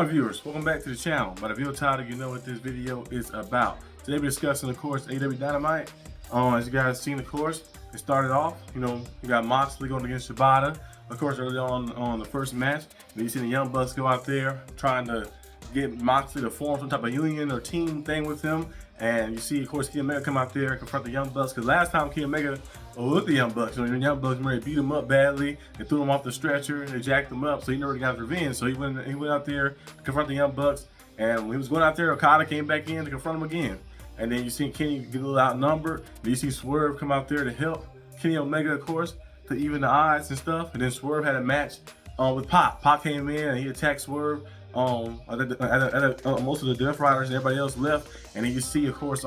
morning, viewers. Welcome back to the channel. By the video title, you know what this video is about. Today we're discussing, of course, aewdynamite. As you guys seen, of course, it started off, you got Moxley going against Shibata. Of course, early on the first match, you see the Young Bucks go out there trying to get Moxley to form some type of union or team thing with him. And you see, of course, Kenny Omega come out there and confront the Young Bucks. Because last time Kenny Omega with the Young Bucks, the Young Bucks ready to beat him up badly. They threw him off the stretcher. They jacked him up. So he never got his revenge. So he went out there to confront the Young Bucks. And when he was going out there, Okada came back in to confront him again. And then you see Kenny get a little outnumbered. Then you see Swerve come out there to help Kenny Omega, of course, to even the odds and stuff. And then Swerve had a match with Pac. Pac came in and he attacked Swerve. Most of the Death Riders and everybody else left, and then you see, of course,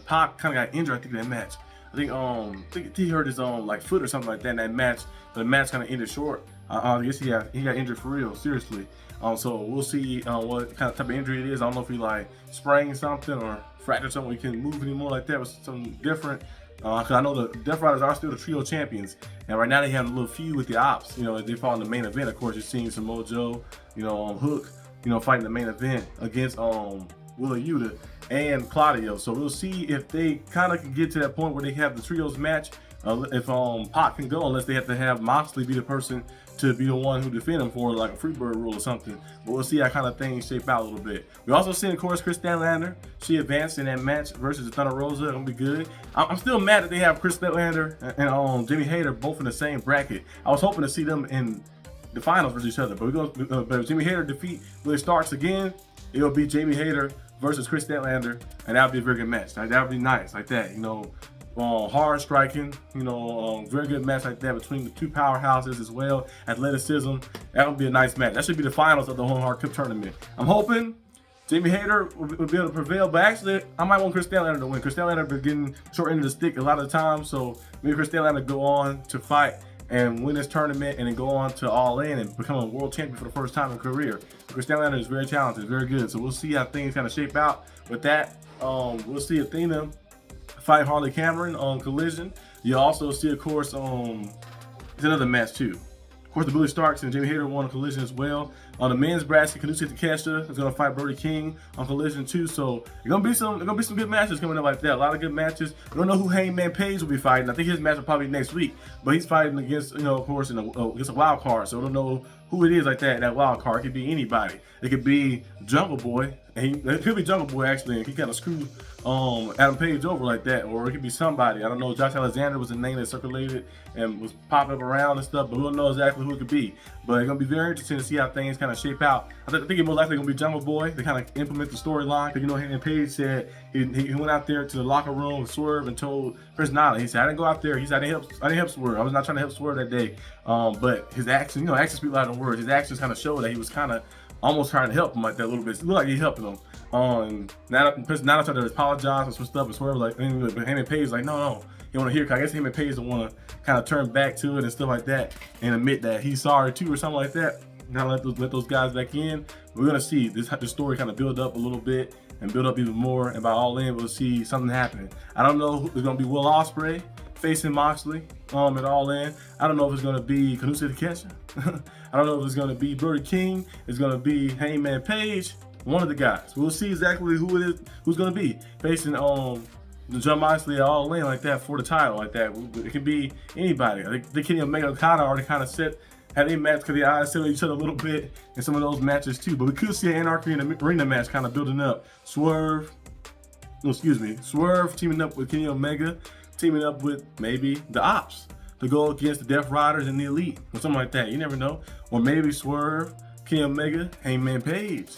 Pac kind of got injured. I think in that match. I think he hurt his like foot or something like that in that match. The match kind of ended short. I guess he got injured for real, seriously. So we'll see what kind of type of injury it is. I don't know if he like sprained something or fractured something. He can't move anymore like that. Was something different. Because I know the Death Riders are still the trio champions, and right now they have a little feud with the Ops. They fall in the main event. Of course, you're seeing Samoa Joe, Hook, fighting the main event against Willa Yuta and Claudio. So we'll see if they kind of can get to that point where they have the trios match. If Pac can go, unless they have to have Moxley be the person to be the one who defend him for like a Freebird rule or something. But we'll see how kind of things shape out a little bit. We also see, of course, Kris Statlander. She advanced in that match versus Thunder Rosa. It's gonna be good. I'm still mad that they have Kris Statlander and Jamie Hayter both in the same bracket. I was hoping to see them in the finals versus each other, but but if Jamie Hayter defeat Willie Starks again, it'll be Jamie Hayter versus Kris Statlander, and that'll be a very good match. That'll be nice, like that. Hard striking. Very good match like that between the two powerhouses as well. Athleticism. That'll be a nice match. That should be the finals of the Home Hard Cup tournament. I'm hoping Jamie Hayter will be able to prevail, but actually, I might want Kris Statlander to win. Kris Statlander been getting short end of the stick a lot of the time, so maybe Kris Statlander go on to fight and win this tournament and then go on to All In and become a world champion for the first time in career. Kris Statlander is very talented, very good. So we'll see how things kind of shape out with that. We'll see Athena fight Harley Cameron on Collision. You also see, of course, it's another match too. Of course, the Billy Starks and Jamie Hayter won on Collision as well. On the men's bracket, Kanuchi Takeshita is going to fight Brody King on Collision too. So there's gonna be some good matches coming up like that. A lot of good matches. We don't know who Hangman Page will be fighting. I think his match will probably be next week. But he's fighting against, of course, against a wild card. So we don't know who it is like that. That wild card. It could be anybody. It could be Jungle Boy. It could be Jungle Boy actually. And he kind of screwed Adam Page over like that, or it could be somebody. I don't know. Josh Alexander was the name that circulated and was popping up around and stuff, but we don't know exactly who it could be. But it's gonna be very interesting to see how things kind of shape out. I think it's more likely gonna be Jungle Boy to kind of implement the storyline. Because Hangman Page said he went out there to the locker room with Swerve and told Prince Nana. He said, "I didn't go out there." He said, "I didn't help Swerve. I was not trying to help Swerve that day." But his actions, actions speak louder than words. His actions kind of showed that he was kind of almost trying to help him like that a little bit. It looked like he helping him. Now tried to apologize for some stuff, and Swerve but Hangman Page was like, no, he want to hear. Cause I guess Hangman Page don't want to kind of turn back to it and stuff like that, and admit that he's sorry too or something like that. Now let those guys back in. We're gonna see this story kind of build up a little bit and build up even more. And by All In, we'll see something happening. I don't know if it's gonna be Will Ospreay facing Moxley at All In. I don't know if it's gonna be Kanuchi Takeshita. I don't know if it's gonna be Brody King. It's gonna be Hangman Page. One of the guys. We'll see exactly who it is, who's gonna be facing John Moxley at All In like that for the title like that. It can be anybody. I think the Kenny Omega Okada already kind of had a match because the eyes set each other a little bit in some of those matches too. But we could see an Anarchy in the Arena match kind of building up. Swerve teaming up with Kenny Omega, teaming up with maybe the Ops to go against the Death Riders and the Elite or something like that. You never know. Or maybe Swerve, Kenny Omega, Hangman Page,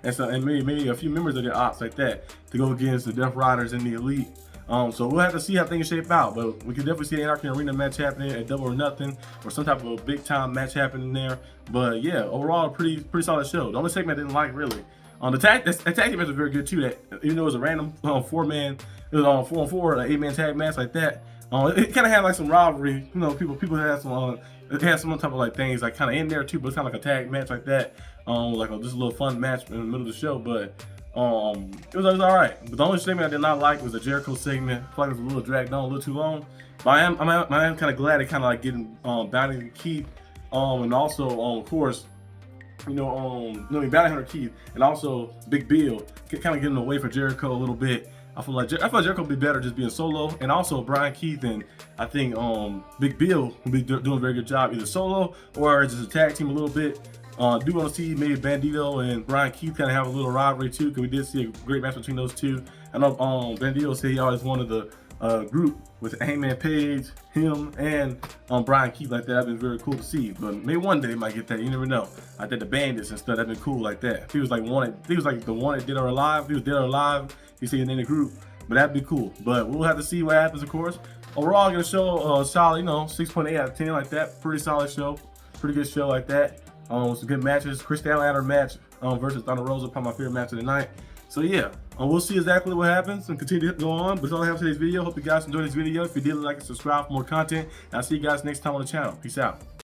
and maybe a few members of the Ops like that to go against the Death Riders and the Elite. So we'll have to see how things shape out, but we could definitely see an Anarchy Arena match happening at Double or Nothing, or some type of a big time match happening there. But yeah, overall, a pretty solid show. The only segment I didn't like really. The tag team match was very good too. That even though it was a random 4-man, it was on 4-on-4, an 8-man tag match like that. It kind of had like some rivalry. People had some. It had some type of like things like kind of in there too, but it's kind of like a tag match like that. Just a little fun match in the middle of the show, but it was all right. But the only segment I did not like was the Jericho segment. I feel like it was a little dragged on, a little too long. But I am kind of glad it kind of like getting Bounty to keep. And also, of course, Bounty Hunter Keith, and also Big Bill, kind of getting away for Jericho a little bit. I feel like Jericho would be better just being solo, and also Brian Keith and I think Big Bill will be doing a very good job either solo or just a tag team a little bit. Do want to see maybe Bandito and Brian Keith kind of have a little rivalry too, because we did see a great match between those two. I know Bandito said he always wanted the group with Hangman Page, him, and Brian Keith like that. That'd been very cool to see. But maybe one day they might get that. You never know. I think the Bandits and stuff, that'd been cool like that. If he was like the one that did or alive. If he was dead or alive, he's saying in the group. But that'd be cool. But we'll have to see what happens, of course. Overall, gonna show solid, 6.8 out of 10 like that. Pretty solid show. Pretty good show like that. Some good matches. Chris Statlander match versus Thunder Rosa, probably my favorite match of the night. So yeah, we'll see exactly what happens and continue to go on. But that's all I have for today's video. Hope you guys enjoyed this video. If you did, like and subscribe for more content. And I'll see you guys next time on the channel. Peace out.